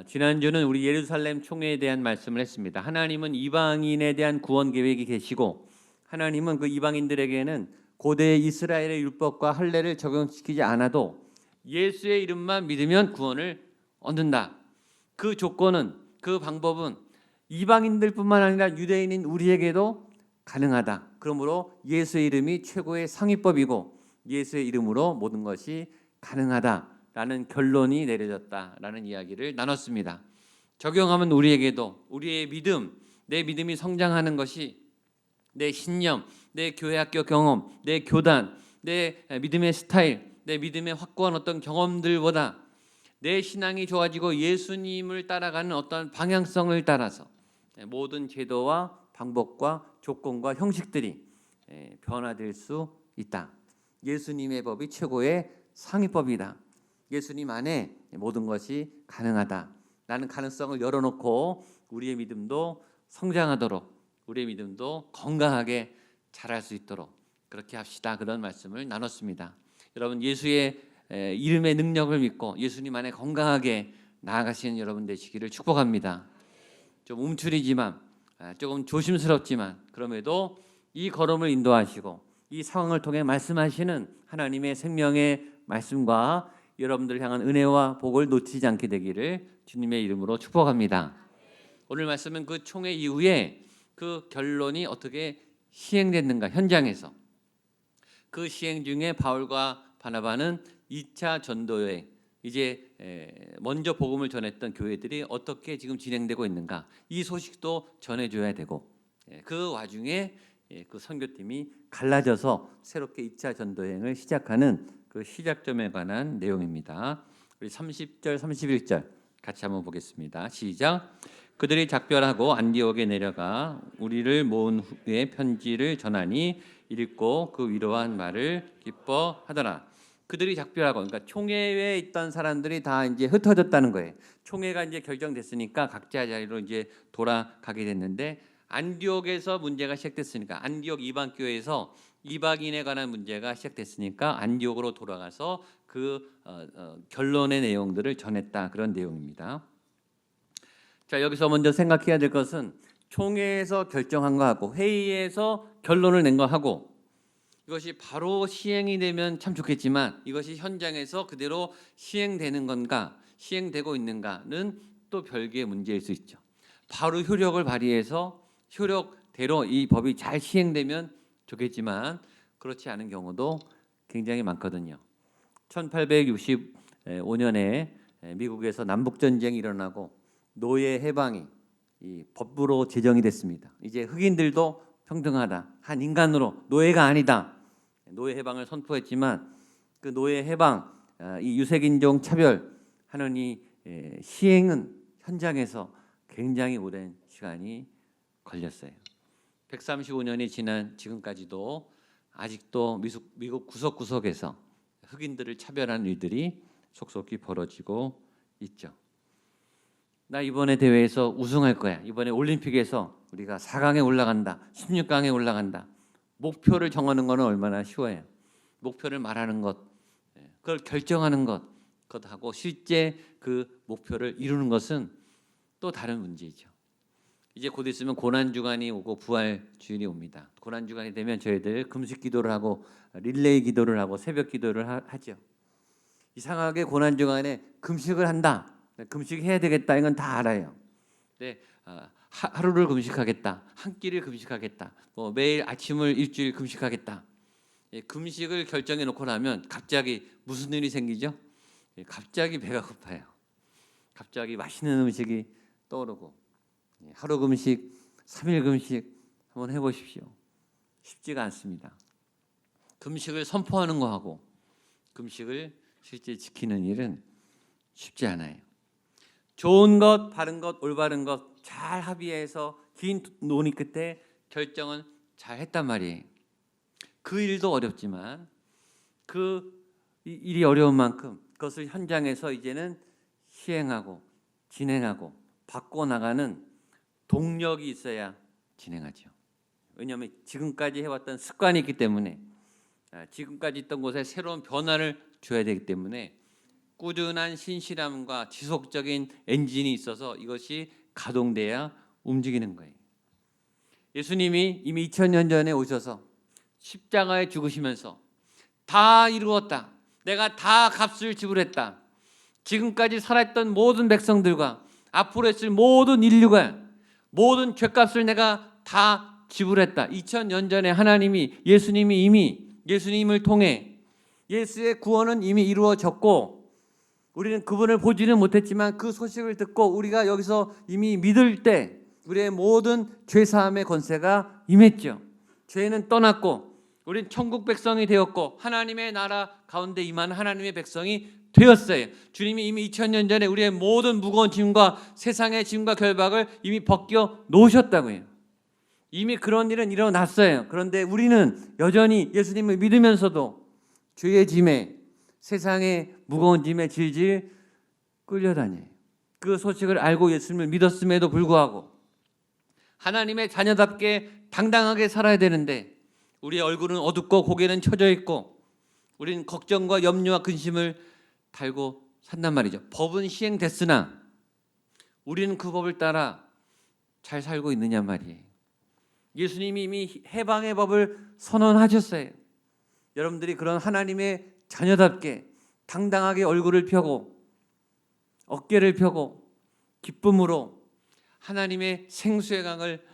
지난주는 우리 예루살렘 총회에 대한 말씀을 했습니다. 하나님은 이방인에 대한 구원 계획이 계시고 하나님은 그 이방인들에게는 고대 이스라엘의 율법과 할례를 적용시키지 않아도 예수의 이름만 믿으면 구원을 얻는다. 그 조건은, 그 방법은 이방인들뿐만 아니라 유대인인 우리에게도 가능하다. 그러므로 예수의 이름이 최고의 상위법이고 예수의 이름으로 모든 것이 가능하다라는 결론이 내려졌다라는 이야기를 나눴습니다. 적용하면 우리에게도 우리의 믿음, 내 믿음이 성장하는 것이 내 신념, 내 교회 학교 경험, 내 교단, 내 믿음의 스타일, 내 믿음의 확고한 어떤 경험들보다 내 신앙이 좋아지고 예수님을 따라가는 어떤 방향성을 따라서 모든 제도와 방법과 조건과 형식들이 변화될 수 있다. 예수님의 법이 최고의 상위법이다. 예수님 안에 모든 것이 가능하다. 라는 가능성을 열어놓고 우리의 믿음도 성장하도록, 우리의 믿음도 건강하게 자랄 수 있도록 그렇게 합시다. 그런 말씀을 나눴습니다. 여러분, 예수의 이름의 능력을 믿고 예수님 안에 건강하게 나아가시는 여러분 되시기를 축복합니다. 좀 움츠리지만, 조금 조심스럽지만 그럼에도 이 걸음을 인도하시고 이 상황을 통해 말씀하시는 하나님의 생명의 말씀과 여러분들을 향한 은혜와 복을 놓치지 않게 되기를 주님의 이름으로 축복합니다. 오늘 말씀은 그 총회 이후에 그 결론이 어떻게 시행됐는가, 현장에서 그 시행 중에 바울과 바나바는 2차 전도여행, 이제 먼저 복음을 전했던 교회들이 어떻게 지금 진행되고 있는가, 이 소식도 전해줘야 되고, 그 와중에 그 선교팀이 갈라져서 새롭게 2차 전도여행을 시작하는 그 시작점에 관한 내용입니다. 우리 30절 31절 같이 한번 보겠습니다. 시작. 그들이 작별하고 안디옥에 내려가 우리를 모은 후에 편지를 전하니 읽고 그 위로한 말을 기뻐하더라. 그들이 작별하고, 그러니까 총회에 있던 사람들이 다 이제 흩어졌다는 거예요. 총회가 이제 결정됐으니까 각자 자리로 이제 돌아가게 됐는데, 안디옥에서 문제가 시작됐으니까, 안디옥 이방 교회에서 이방인에 관한 문제가 시작됐으니까 안디옥으로 돌아가서 그 결론의 내용들을 전했다, 그런 내용입니다. 자, 여기서 먼저 생각해야 될 것은 총회에서 결정한 거하고 회의에서 결론을 낸 거하고, 이것이 바로 시행이 되면 참 좋겠지만 이것이 현장에서 그대로 시행되는 건가, 시행되고 있는가는 또 별개의 문제일 수 있죠. 바로 효력을 발휘해서 효력대로 이 법이 잘 시행되면 좋겠지만 그렇지 않은 경우도 굉장히 많거든요. 1865년에 미국에서 남북전쟁이 일어나고 노예 해방이 이 법으로 제정이 됐습니다. 이제 흑인들도 평등하다, 한 인간으로, 노예가 아니다, 노예 해방을 선포했지만 그 노예 해방, 이 유색인종 차별하는 이 시행은 현장에서 굉장히 오랜 시간이 걸렸어요. 135년이 지난 지금까지도 아직도 미국 구석구석에서 흑인들을 차별하는 일들이 속속히 벌어지고 있죠. 나 이번에 대회에서 우승할 거야, 이번에 올림픽에서 우리가 4강에 올라간다, 16강에 올라간다. 목표를 정하는 것은 얼마나 쉬워요. 목표를 말하는 것, 그걸 결정하는 것하고 실제 그 목표를 이루는 것은 또 다른 문제죠. 이제 곧 있으면 고난주간이 오고 부활주일이 옵니다. 고난주간이 되면 저희들 금식 기도를 하고 릴레이 기도를 하고 새벽 기도를 하죠. 이상하게 고난주간에 금식을 한다, 금식해야 되겠다, 이건 다 알아요. 근데 하루를 금식하겠다, 한 끼를 금식하겠다, 뭐 매일 아침을 일주일 금식하겠다, 금식을 결정해 놓고 나면 갑자기 무슨 일이 생기죠? 갑자기 배가 고파요. 갑자기 맛있는 음식이 떠오르고, 하루 금식, 3일 금식 한번 해보십시오. 쉽지가 않습니다. 금식을 선포하는 거하고 금식을 실제 지키는 일은 쉽지 않아요. 좋은 것, 바른 것, 올바른 것 잘 합의해서 긴 논의 끝에 결정은 잘 했단 말이에요. 그 일도 어렵지만 그 일이 어려운 만큼 그것을 현장에서 이제는 시행하고 진행하고 바꿔나가는 동력이 있어야 진행하죠. 왜냐하면 지금까지 해왔던 습관이 있기 때문에, 지금까지 있던 곳에 새로운 변화를 줘야 되기 때문에 꾸준한 신실함과 지속적인 엔진이 있어서 이것이 가동돼야 움직이는 거예요. 예수님이 이미 2000년 전에 오셔서 십자가에 죽으시면서 다 이루었다. 내가 다 값을 지불했다. 지금까지 살았던 모든 백성들과 앞으로 있을 모든 인류가 모든 죄값을 내가 다 지불했다. 2000년 전에 하나님이 예수님이 이미 예수님을 통해 예수의 구원은 이미 이루어졌고 우리는 그분을 보지는 못했지만 그 소식을 듣고 우리가 여기서 이미 믿을 때 우리의 모든 죄사함의 권세가 임했죠. 죄는 떠났고 우리는 천국 백성이 되었고 하나님의 나라 가운데 임한 하나님의 백성이 되었어요. 주님이 이미 2000년 전에 우리의 모든 무거운 짐과 세상의 짐과 결박을 이미 벗겨 놓으셨다고 해요. 이미 그런 일은 일어났어요. 그런데 우리는 여전히 예수님을 믿으면서도 죄의 짐에 세상의 무거운 짐에 질질 끌려다녀요. 그 소식을 알고 예수님을 믿었음에도 불구하고 하나님의 자녀답게 당당하게 살아야 되는데 우리의 얼굴은 어둡고 고개는 처져 있고 우리는 걱정과 염려와 근심을 달고 산단 말이죠. 법은 시행됐으나 우리는 그 법을 따라 잘 살고 있느냐 말이에요. 예수님이 이미 해방의 법을 선언하셨어요. 여러분들이 그런 하나님의 자녀답게 당당하게 얼굴을 펴고 어깨를 펴고 기쁨으로 하나님의 생수의 강을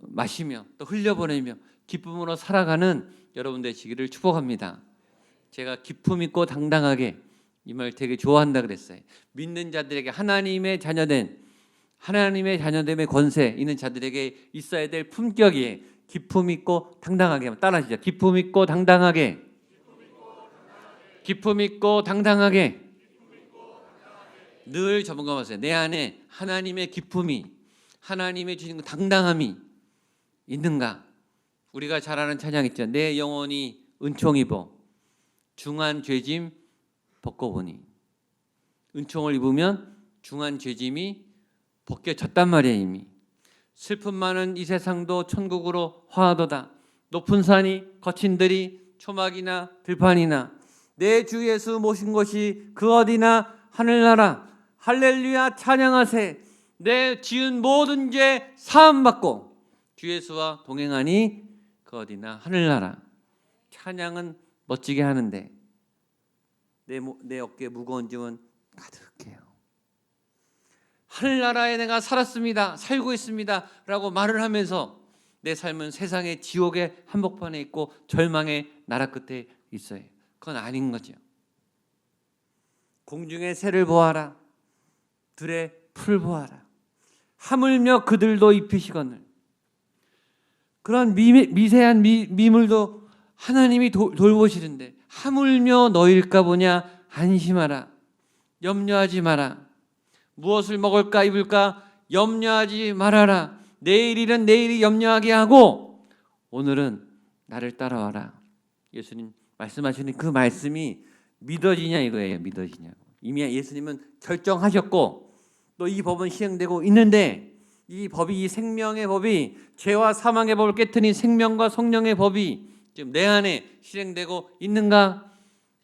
마시며 또 흘려보내며 기쁨으로 살아가는 여러분 되시기를 축복합니다. 제가 기쁨 있고 당당하게 이 말 되게 좋아한다 그랬어요. 믿는 자들에게 하나님의 자녀됨의 권세 있는 자들에게 있어야 될 품격이 기쁨 있고 당당하게. 따라하시죠. 기쁨 있고 당당하게. 기쁨 있고 당당하게. 늘 점검하세요. 내 안에 하나님의 기쁨이 하나님의 주신 그 당당함이 있는가? 우리가 잘 아는 찬양 있죠. 내 영혼이 은총 입어 중한 죄짐 벗고보니. 은총을 입으면 중한 죄짐이 벗겨졌단 말이에요. 이미 슬픔 많은 이 세상도 천국으로 화하도다. 높은 산이 거친 들이 초막이나 들판이나 내 주 예수 모신 곳이 그 어디나 하늘나라. 할렐루야 찬양하세. 내 지은 모든 죄 사함받고 주 예수와 동행하니 그 어디나 하늘나라. 찬양은 멋지게 하는데 내 어깨에 무거운 짐은 가득해요. 하늘나라에 내가 살았습니다. 살고 있습니다. 라고 말을 하면서 내 삶은 세상의 지옥의 한복판에 있고 절망의 나라 끝에 있어요. 그건 아닌 거죠. 공중의 새를 보아라. 들의 풀 보아라. 하물며 그들도 입히시거늘. 그런 미세한 미물도 하나님이 돌보시는데 하물며 너일까 보냐 안심하라. 염려하지 마라. 무엇을 먹을까 입을까 염려하지 말아라. 내일 일은 내일이 염려하게 하고 오늘은 나를 따라와라. 예수님 말씀하시는 그 말씀이 믿어지냐 이거예요. 믿어지냐고. 이미 예수님은 결정하셨고 또 이 법은 시행되고 있는데 이 법이 이 생명의 법이 죄와 사망의 법을 깨트린 생명과 성령의 법이 지금 내 안에 실행되고 있는가?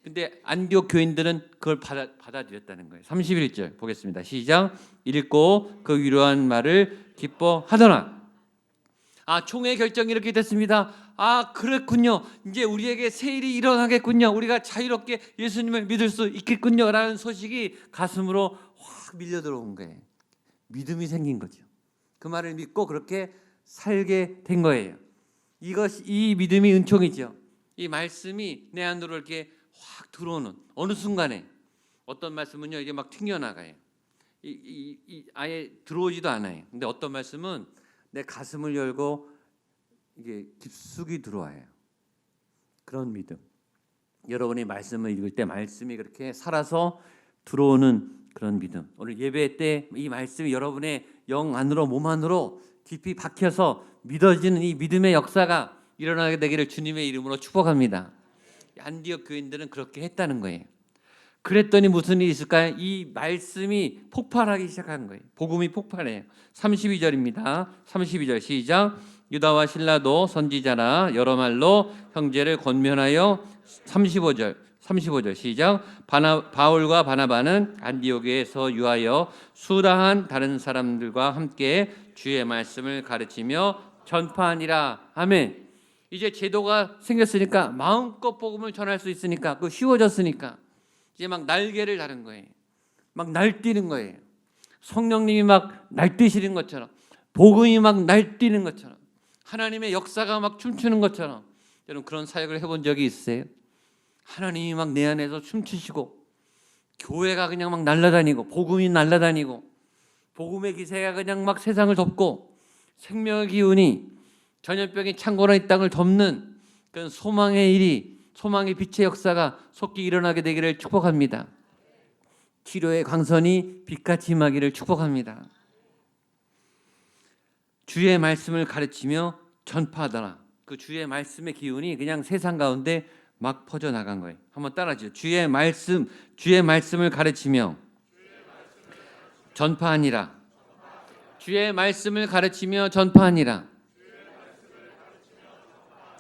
근데 안디옥 교인들은 그걸 받아들였다는 거예요. 31절 보겠습니다. 시작. 읽고 그 위로한 말을 기뻐하더라. 총회 결정이 이렇게 됐습니다. 그랬군요. 이제 우리에게 새 일이 일어나겠군요. 우리가 자유롭게 예수님을 믿을 수 있겠군요. 라는 소식이 가슴으로 확 밀려 들어온 거예요. 믿음이 생긴 거죠. 그 말을 믿고 그렇게 살게 된 거예요. 이 믿음이 은총이죠. 이 말씀이 내 안으로 이렇게 확 들어오는 어느 순간에 어떤 말씀은요 이게 막 튕겨나가요. 아예 들어오지도 않아요. 근데 어떤 말씀은 내 가슴을 열고 이게 깊숙이 들어와요. 그런 믿음. 여러분이 말씀을 읽을 때 말씀이 그렇게 살아서 들어오는 그런 믿음. 오늘 예배 때 이 말씀이 여러분의 영 안으로 몸 안으로 깊이 박혀서 믿어지는 이 믿음의 역사가 일어나게 되기를 주님의 이름으로 축복합니다. 안디옥 교인들은 그렇게 했다는 거예요. 그랬더니 무슨 일이 있을까요? 이 말씀이 폭발하기 시작하는 거예요. 복음이 폭발해요. 32절입니다. 32절 시작. 유다와 실라도 선지자라 여러 말로 형제를 권면하여 35절 시작. 바울과 바나바는 안디오게에서 유하여 수다한 다른 사람들과 함께 주의 말씀을 가르치며 전파하니라. 아멘. 이제 제도가 생겼으니까 마음껏 복음을 전할 수 있으니까 그 쉬워졌으니까 이제 막 날개를 다는 거예요. 막 날뛰는 거예요. 성령님이 막 날뛰시는 것처럼, 복음이 막 날뛰는 것처럼, 하나님의 역사가 막 춤추는 것처럼. 여러분 그런 사역을 해본 적이 있으세요? 하나님이 막 내 안에서 춤추시고 교회가 그냥 막 날아다니고 복음이 날아다니고 복음의 기세가 그냥 막 세상을 덮고 생명의 기운이 전염병이 창궐한 이 땅을 덮는 그런 소망의 일이, 소망의 빛의 역사가 속히 일어나게 되기를 축복합니다. 치료의 광선이 빛같이 임하기를 축복합니다. 주의 말씀을 가르치며 전파하더라. 그 주의 말씀의 기운이 그냥 세상 가운데 막 퍼져나간 거예요. 한번 따라하죠. 주의 말씀을 가르치며 전파하니라. 주의 말씀을 가르치며 전파하니라.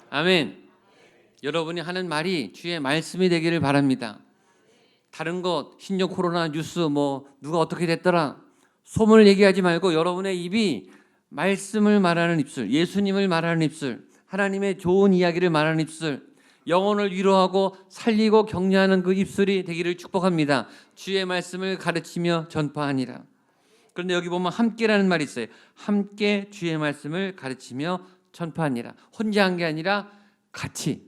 아멘. 여러분이 하는 말이 주의 말씀이 되기를 바랍니다. 다른 것, 신종 코로나 뉴스 뭐 누가 어떻게 됐더라 소문을 얘기하지 말고 여러분의 입이 말씀을 말하는 입술, 예수님을 말하는 입술, 하나님의 좋은 이야기를 말하는 입술, 영혼을 위로하고 살리고 격려하는 그 입술이 되기를 축복합니다. 주의 말씀을 가르치며 전파하니라. 그런데 여기 보면 함께라는 말이 있어요. 함께 주의 말씀을 가르치며 전파하니라. 혼자 한 게 아니라 같이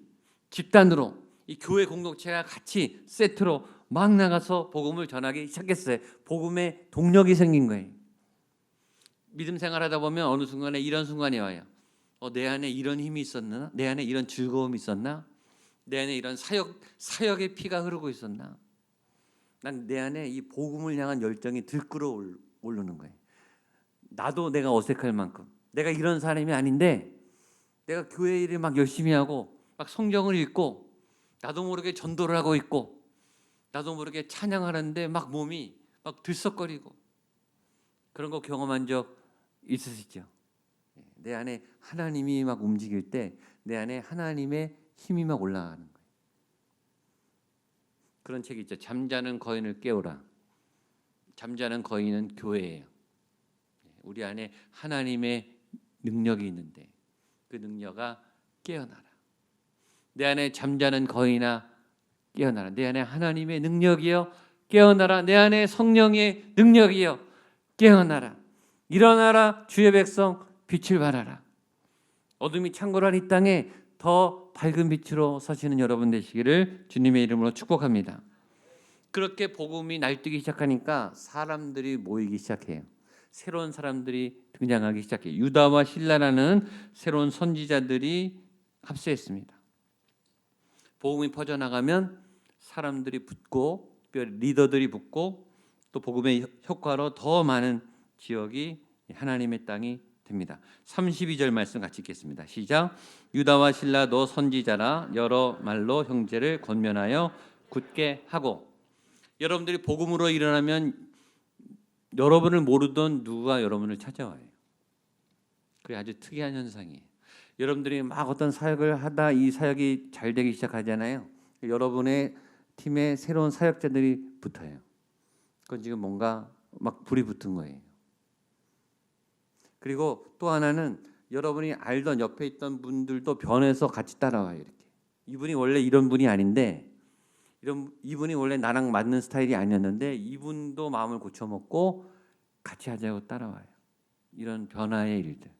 집단으로 이 교회 공동체가 같이 세트로 막 나가서 복음을 전하기 시작했어요. 복음의 동력이 생긴 거예요. 믿음 생활하다 보면 어느 순간에 이런 순간이 와요. 내 안에 이런 힘이 있었나? 내 안에 이런 즐거움이 있었나? 내 안에 이런 사역의 피가 흐르고 있었나? 난 내 안에 이 복음을 향한 열정이 들끓어 오르는 거예요. 나도 내가 어색할 만큼 내가 이런 사람이 아닌데 내가 교회 일을 막 열심히 하고 막 성경을 읽고 나도 모르게 전도를 하고 있고 나도 모르게 찬양하는데 막 몸이 막 들썩거리고 그런 거 경험한 적 있으시죠? 내 안에 하나님이 막 움직일 때 내 안에 하나님의 힘이 막 올라가는 거예요. 그런 책이 있죠. 잠자는 거인을 깨우라. 잠자는 거인은 교회예요. 우리 안에 하나님의 능력이 있는데 그 능력아 깨어나라. 내 안에 잠자는 거인아 깨어나라. 내 안에 하나님의 능력이여 깨어나라. 내 안에 성령의 능력이여 깨어나라. 일어나라 주의 백성 빛을 발하라. 어둠이 창궐한 이 땅에 더 밝은 빛으로 서시는 여러분 되시기를 주님의 이름으로 축복합니다. 그렇게 복음이 날뛰기 시작하니까 사람들이 모이기 시작해요. 새로운 사람들이 등장하기 시작해요. 유다와 실라라는 새로운 선지자들이 합세했습니다. 복음이 퍼져나가면 사람들이 붙고 특별히 리더들이 붙고 또 복음의 효과로 더 많은 지역이 하나님의 땅이 됩니다. 32절 말씀 같이 읽겠습니다. 시작. 유다와 실라도 선지자라 여러 말로 형제를 권면하여 굳게 하고. 여러분들이 복음으로 일어나면 여러분을 모르던 누가 여러분을 찾아와요. 그게 아주 특이한 현상이에요. 여러분들이 막 어떤 사역을 하다 이 사역이 잘 되기 시작하잖아요. 여러분의 팀에 새로운 사역자들이 붙어요. 그건 지금 뭔가 막 불이 붙은 거예요. 그리고 또 하나는 여러분이 알던 옆에 있던 분들도 변해서 같이 따라와요. 이렇게. 이분이 원래 이런 분이 아닌데 이분이 원래 나랑 맞는 스타일이 아니었는데 이분도 마음을 고쳐먹고 같이 하자고 따라와요. 이런 변화의 일들.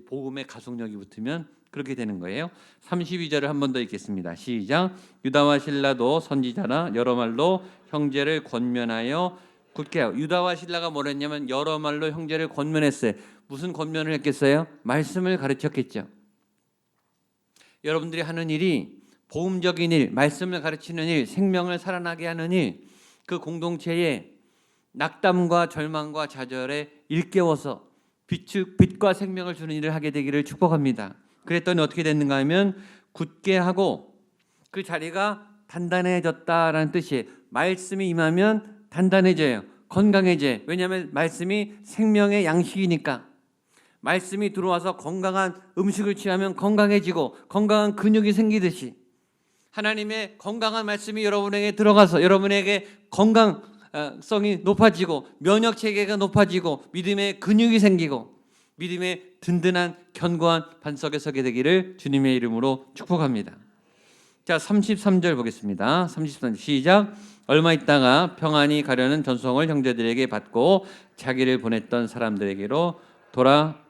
복음의 가속력이 붙으면 그렇게 되는 거예요. 32절을 한 번 더 읽겠습니다. 시작. 유다와 실라도 선지자라 여러 말로 형제를 권면하여 굳게 하고. 유다와 실라가 뭘 했냐면 여러 말로 형제를 권면했어요. 무슨 권면을 했겠어요? 말씀을 가르쳤겠죠. 여러분들이 하는 일이 복음적인 일, 말씀을 가르치는 일, 생명을 살아나게 하는 일, 그 공동체에 낙담과 절망과 좌절에 일깨워서 빛과 생명을 주는 일을 하게 되기를 축복합니다. 그랬더니 어떻게 됐는가 하면 굳게 하고 그 자리가 단단해졌다라는 뜻이에요. 말씀이 임하면 단단해져요. 건강해져요. 왜냐하면 말씀이 생명의 양식이니까. 말씀이 들어와서 건강한 음식을 취하면 건강해지고 건강한 근육이 생기듯이 하나님의 건강한 말씀이 여러분에게 들어가서 여러분에게 건강성이 높아지고 면역 체계가 높아지고 믿음의 근육이 생기고 믿음의 든든한 견고한 반석에 서게 되기를 주님의 이름으로 축복합니다. 자, 33절 보겠습니다. 33절 시작. 얼마 있다가 평안히 가려는 전송을 형제들에게 받고 자기를 보냈던 사람들에게로 돌아.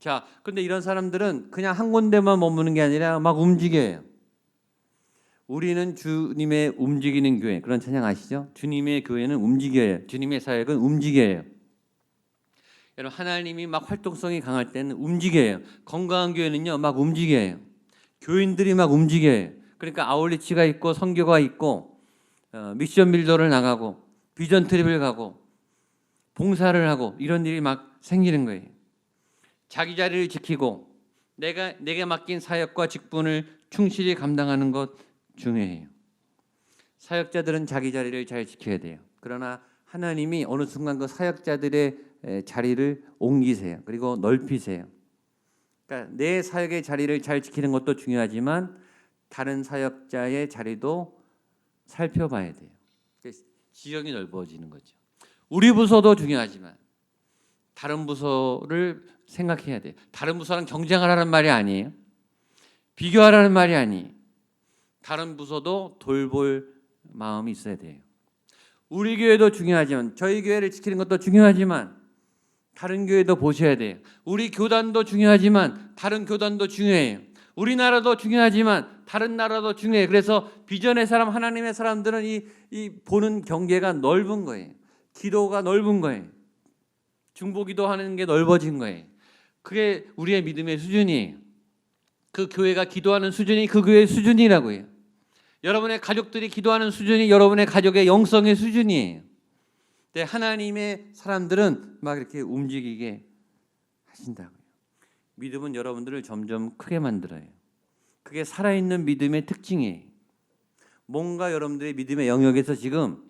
자, 근데 이런 사람들은 그냥 한 군데만 머무는 게 아니라 막 움직여요. 우리는 주님의 움직이는 교회, 그런 찬양 아시죠? 주님의 교회는 움직여요. 주님의 사역은 움직여요. 여러분, 하나님이 막 활동성이 강할 때는 움직여요. 건강한 교회는요 막 움직여요. 교인들이 막 움직여요. 그러니까 아울리치가 있고 선교가 있고 미션 빌더를 나가고 비전 트립을 가고 봉사를 하고 이런 일이 막 생기는 거예요. 자기 자리를 지키고 내게 맡긴 사역과 직분을 충실히 감당하는 것 중요해요. 사역자들은 자기 자리를 잘 지켜야 돼요. 그러나 하나님이 어느 순간 그 사역자들의 자리를 옮기세요. 그리고 넓히세요. 그러니까 내 사역의 자리를 잘 지키는 것도 중요하지만 다른 사역자의 자리도 살펴봐야 돼요. 지형이 넓어지는 거죠. 우리 부서도 중요하지만 다른 부서를 생각해야 돼요. 다른 부서랑 경쟁하라는 말이 아니에요. 비교하라는 말이 아니에요. 다른 부서도 돌볼 마음이 있어야 돼요. 우리 교회도 중요하지만 저희 교회를 지키는 것도 중요하지만 다른 교회도 보셔야 돼요. 우리 교단도 중요하지만 다른 교단도 중요해요. 우리나라도 중요하지만 다른 나라도 중요해요. 그래서 비전의 사람, 하나님의 사람들은 이 보는 경계가 넓은 거예요. 기도가 넓은 거예요. 중보기도 하는 게 넓어진 거예요. 그게 우리의 믿음의 수준이에요. 그 교회가 기도하는 수준이 그 교회의 수준이라고요. 여러분의 가족들이 기도하는 수준이 여러분의 가족의 영성의 수준이에요. 근데 하나님의 사람들은 막 이렇게 움직이게 하신다고요. 믿음은 여러분들을 점점 크게 만들어요. 그게 살아있는 믿음의 특징이에요. 뭔가 여러분들의 믿음의 영역에서 지금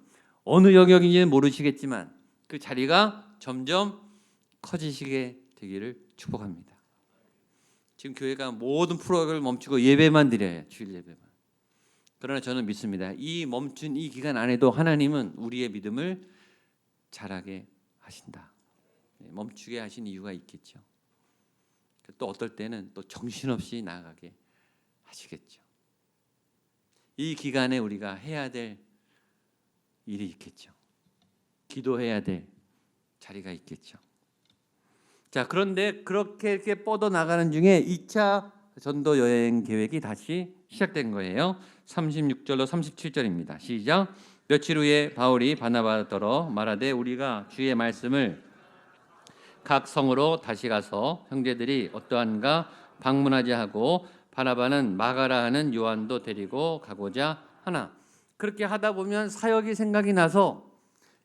어느 영역인지는 모르시겠지만 그 자리가 점점 커지시게 되기를 축복합니다. 지금 교회가 모든 프로그램을 멈추고 예배만 드려요. 주일 예배만. 그러나 저는 믿습니다. 이 멈춘 이 기간 안에도 하나님은 우리의 믿음을 자라게 하신다. 멈추게 하신 이유가 있겠죠. 또 어떨 때는 또 정신없이 나아가게 하시겠죠. 이 기간에 우리가 해야 될 일이 있겠죠. 기도해야 될 자리가 있겠죠. 자, 그런데 그렇게 이렇게 뻗어 나가는 중에 2차 전도 여행 계획이 다시 시작된 거예요. 36절로 37절입니다. 시작. 며칠 후에 바울이 바나바더러 말하되 우리가 주의 말씀을 각 성으로 다시 가서 형제들이 어떠한가 방문하자 하고 바나바는 마가라 하는 요한도 데리고 가고자 하나. 그렇게 하다 보면 사역이 생각이 나서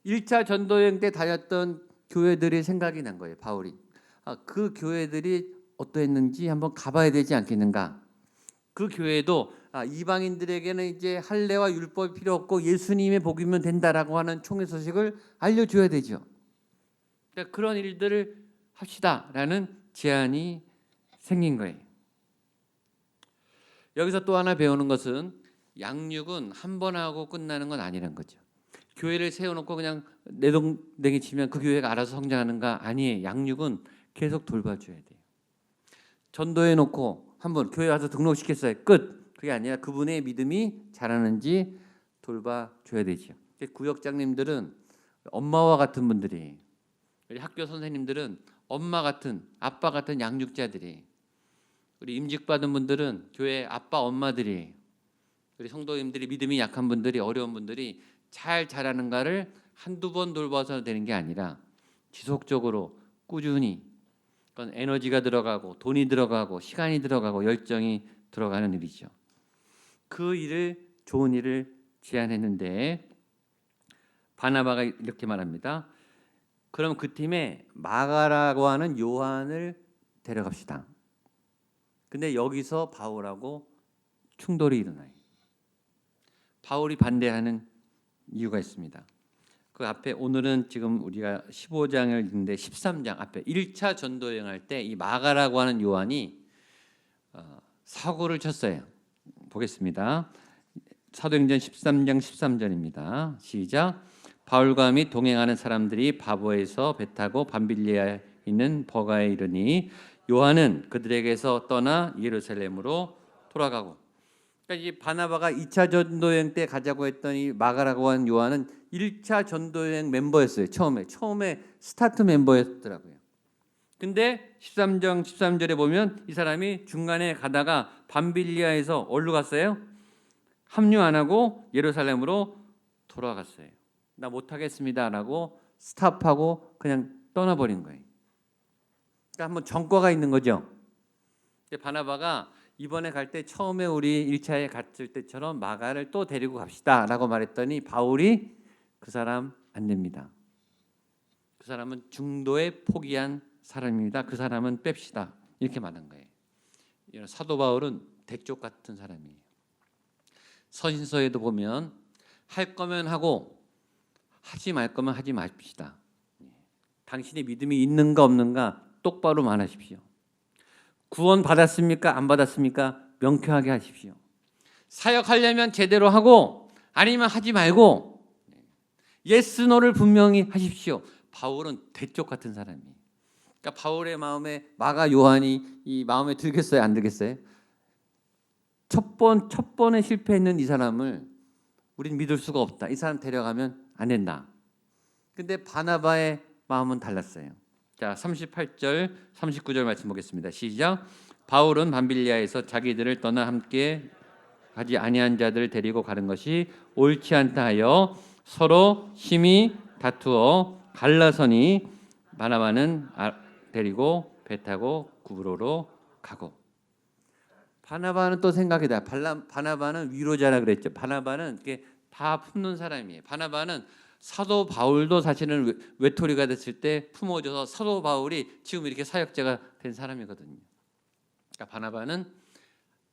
1차 전도여행 때 다녔던 교회들이 생각이 난 거예요. 바울이. 그 교회들이 어떠했는지 한번 가봐야 되지 않겠는가. 그 교회도 이방인들에게는 이제 할례와 율법이 필요 없고 예수님의 복이면 된다라고 하는 총회 소식을 알려줘야 되죠. 그러니까 그런 일들을 합시다라는 제안이 생긴 거예요. 여기서 또 하나 배우는 것은 양육은 한 번 하고 끝나는 건 아니란 거죠. 교회를 세워놓고 그냥 내동댕이 치면 그 교회가 알아서 성장하는가? 아니에요. 양육은 계속 돌봐줘야 돼요. 전도해 놓고 한번 교회 와서 등록시켰어요. 끝. 그게 아니라 그분의 믿음이 자라는지 돌봐줘야 되죠. 구역장님들은 엄마와 같은 분들이, 우리 학교 선생님들은 엄마 같은, 아빠 같은 양육자들이, 우리 임직받은 분들은 교회 아빠 엄마들이, 우리 성도님들이 믿음이 약한 분들이, 어려운 분들이 잘 자라는가를 한두 번 돌봐서 되는 게 아니라 지속적으로 꾸준히, 그건 에너지가 들어가고 돈이 들어가고 시간이 들어가고 열정이 들어가는 일이죠. 그 일을, 좋은 일을 제안했는데 바나바가 이렇게 말합니다. 그럼 그 팀에 마가라고 하는 요한을 데려갑시다. 근데 여기서 바울하고 충돌이 일어나요. 바울이 반대하는 이유가 있습니다. 그 앞에 오늘은 지금 우리가 15장을 읽는데 13장 앞에 1차 전도 여행할 때 이 마가라고 하는 요한이 사고를 쳤어요. 보겠습니다. 사도행전 13장 13절입니다. 시작. 바울과 및 동행하는 사람들이 바보에서 배 타고 밤빌리아에 있는 버가에 이르니 요한은 그들에게서 떠나 예루살렘으로 돌아가고. 그러니까 이 바나바가 2차 전도여행 때 가자고 했더니 마가라고 하는 요한은 1차 전도여행 멤버였어요. 처음에 스타트 멤버였더라고요. 근데 13장 13절에 보면 이 사람이 중간에 가다가 밤빌리아에서 어디로 갔어요? 합류 안 하고 예루살렘으로 돌아갔어요. 나 못하겠습니다라고 스탑하고 그냥 떠나버린 거예요. 그러니까 한번 전과가 있는 거죠. 바나바가 이번에 갈 때 처음에 우리 1차에 갔을 때처럼 마가를 또 데리고 갑시다라고 말했더니 바울이 그 사람 안 됩니다. 그 사람은 중도에 포기한 사람입니다. 그 사람은 뺍시다. 이렇게 말한 거예요. 사도 바울은 대쪽 같은 사람이에요. 서신서에도 보면 할 거면 하고 하지 말 거면 하지 마십시다. 당신의 믿음이 있는가 없는가 똑바로 말하십시오. 구원 받았습니까? 안 받았습니까? 명쾌하게 하십시오. 사역하려면 제대로 하고 아니면 하지 말고 예스 노를 분명히 하십시오. 바울은 대쪽 같은 사람이에요. 그러니까 바울의 마음에 마가 요한이 이 마음에 들겠어요? 안 들겠어요? 첫 번에 실패했는 이 사람을 우린 믿을 수가 없다. 이 사람 데려가면 안 된다. 근데 바나바의 마음은 달랐어요. 자, 38절, 39절 말씀 보겠습니다. 시작. 바울은 밤빌리아에서 자기들을 떠나 함께 가지 아니한 자들을 데리고 가는 것이 옳지 않다 하여 서로 심히 다투어 갈라서니 바나바는 데리고 배 타고 구브로로 가고. 바나바는 또 생각이다. 바나바는 위로자라 그랬죠. 바나바는 이렇게 다 품는 사람이에요. 바나바는 사도 바울도 사실은 외톨이가 됐을 때 품어줘서 사도 바울이 지금 이렇게 사역자가 된 사람이거든요. 그러니까 바나바는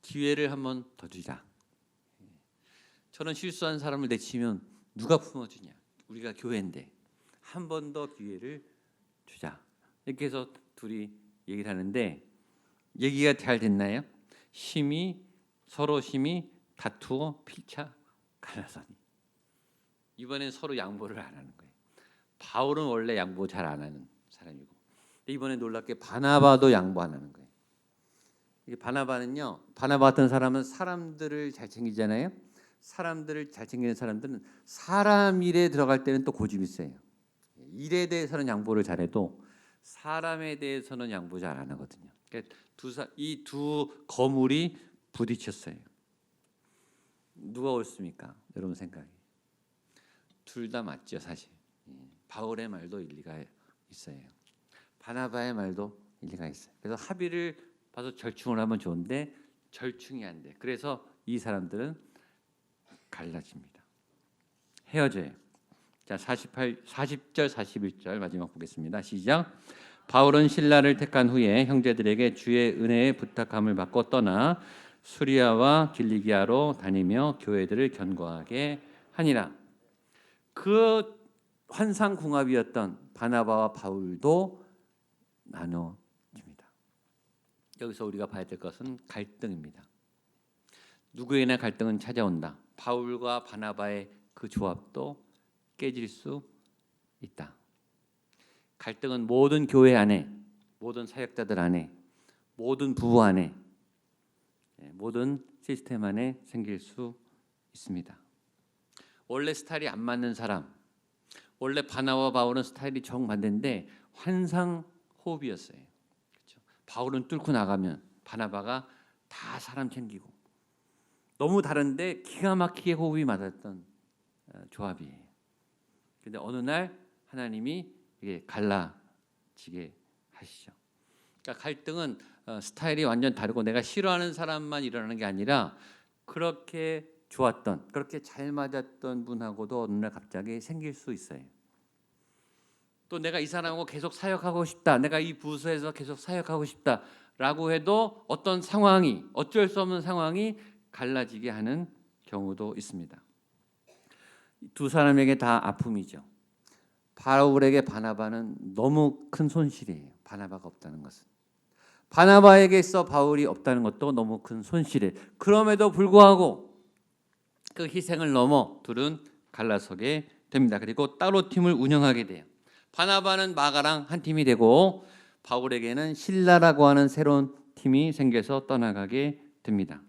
기회를 한번 더 주자. 저는 실수한 사람을 내치면 누가 품어주냐? 우리가 교회인데 한 번 더 기회를 주자. 이렇게 해서 둘이 얘기를 하는데 얘기가 잘 됐나요? 서로 심히 다투어 필차 갈라서니. 이번엔 서로 양보를 안 하는 거예요. 바울은 원래 양보 잘 안 하는 사람이고, 근데 이번에 놀랍게 바나바도 양보 안 하는 거예요. 이게 바나바는요, 바나바 같은 사람은 사람들을 잘 챙기잖아요. 사람들을 잘 챙기는 사람들은 사람 일에 들어갈 때는 또 고집이 세요. 일에 대해서는 양보를 잘해도 사람에 대해서는 양보 잘 안 하거든요. 그러니까 이 두 거물이 부딪혔어요. 누가 옳습니까? 여러분 생각이. 둘 다 맞죠, 사실. 바울의 말도 일리가 있어요. 바나바의 말도 일리가 있어요. 그래서 합의를 봐서 절충을 하면 좋은데 절충이 안 돼. 그래서 이 사람들은 갈라집니다. 헤어져요. 자, 40절, 41절 마지막 보겠습니다. 시작. 바울은 신라를 택한 후에 형제들에게 주의 은혜에 부탁함을 받고 떠나 수리아와 길리기아로 다니며 교회들을 견고하게 하니라. 그 환상궁합이었던 바나바와 바울도 나눠집니다. 여기서 우리가 봐야 될 것은 갈등입니다. 누구에게나 갈등은 찾아온다. 바울과 바나바의 그 조합도 깨질 수 있다. 갈등은 모든 교회 안에, 모든 사역자들 안에, 모든 부부 안에, 모든 시스템 안에 생길 수 있습니다. 원래 스타일이 안 맞는 사람, 원래 바나바와 바울은 스타일이 정반대인데 환상 호흡이었어요. 그렇죠? 바울은 뚫고 나가면 바나바가 다 사람 챙기고, 너무 다른데 기가 막히게 호흡이 맞았던 조합이에요. 그런데 어느 날 하나님이 이게 갈라지게 하시죠. 그러니까 갈등은 스타일이 완전 다르고 내가 싫어하는 사람만 일어나는 게 아니라 그렇게 좋았던, 그렇게 잘 맞았던 분하고도 어느 날 갑자기 생길 수 있어요. 또 내가 이 사람하고 계속 사역하고 싶다, 내가 이 부서에서 계속 사역하고 싶다라고 해도 어떤 상황이, 어쩔 수 없는 상황이 갈라지게 하는 경우도 있습니다. 두 사람에게 다 아픔이죠. 바울에게 바나바는 너무 큰 손실이에요. 바나바가 없다는 것은. 바나바에게 있어 바울이 없다는 것도 너무 큰 손실이에요. 그럼에도 불구하고 그 희생을 넘어 둘은 갈라서게 됩니다. 그리고 따로 팀을 운영하게 돼요. 바나바는 마가랑 한 팀이 되고 바울에게는 실라라고 하는 새로운 팀이 생겨서 떠나가게 됩니다.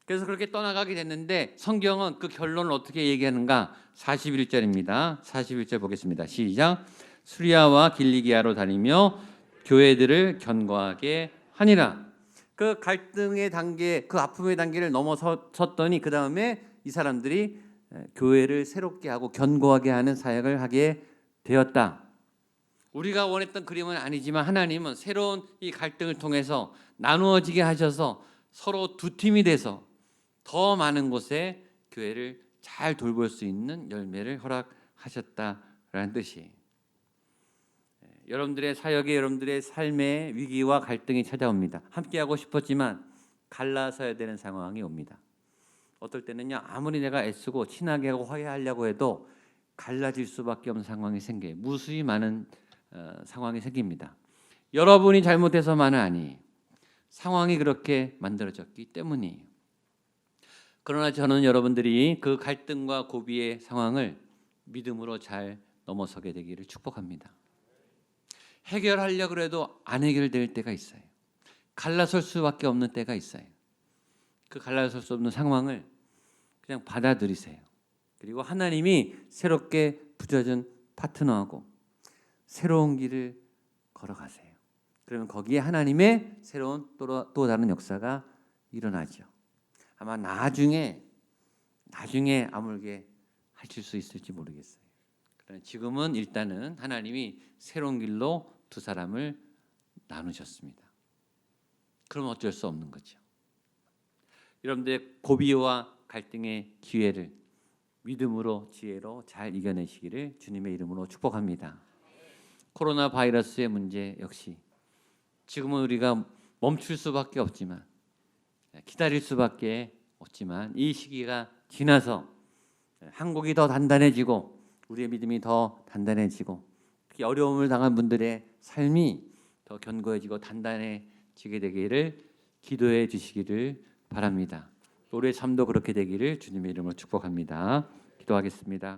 그래서 그렇게 떠나가게 됐는데 성경은 그 결론을 어떻게 얘기하는가? 41절입니다. 41절 보겠습니다. 시작. 수리아와 길리기아로 다니며 교회들을 견고하게 하니라. 그 갈등의 단계, 그 아픔의 단계를 넘어섰더니 그 다음에 이 사람들이 교회를 새롭게 하고 견고하게 하는 사역을 하게 되었다. 우리가 원했던 그림은 아니지만 하나님은 새로운 이 갈등을 통해서 나누어지게 하셔서 서로 두 팀이 돼서 더 많은 곳에 교회를 잘 돌볼 수 있는 열매를 허락하셨다라는 뜻이에요. 여러분들의 사역에 여러분들의 삶의 위기와 갈등이 찾아옵니다. 함께하고 싶었지만 갈라서야 되는 상황이 옵니다. 어떨 때는요, 아무리 내가 애쓰고 친하게 하고 화해하려고 해도 갈라질 수밖에 없는 상황이 생겨요. 무수히 많은 상황이 생깁니다. 여러분이 잘못해서만은 아니에요. 상황이 그렇게 만들어졌기 때문이에요. 그러나 저는 여러분들이 그 갈등과 고비의 상황을 믿음으로 잘 넘어서게 되기를 축복합니다. 해결하려고 해도 안 해결될 때가 있어요. 갈라설 수밖에 없는 때가 있어요. 그 갈라설 수 없는 상황을 그냥 받아들이세요. 그리고 하나님이 새롭게 붙여준 파트너하고 새로운 길을 걸어가세요. 그러면 거기에 하나님의 새로운 또 다른 역사가 일어나죠. 아마 나중에 아물게 하실 수 있을지 모르겠어요. 그러나 지금은 일단은 하나님이 새로운 길로 두 사람을 나누셨습니다. 그럼 어쩔 수 없는 거죠. 여러분들의 고비와 갈등의 기회를 믿음으로 지혜로 잘 이겨내시기를 주님의 이름으로 축복합니다. 코로나 바이러스의 문제 역시 지금은 우리가 멈출 수밖에 없지만 기다릴 수밖에 없지만 이 시기가 지나서 한국이 더 단단해지고 우리의 믿음이 더 단단해지고 특히 어려움을 당한 분들의 삶이 더 견고해지고 단단해지게 되기를 기도해 주시기를 바랍니다. 우리의 삶도 그렇게 되기를 주님의 이름으로 축복합니다. 기도하겠습니다.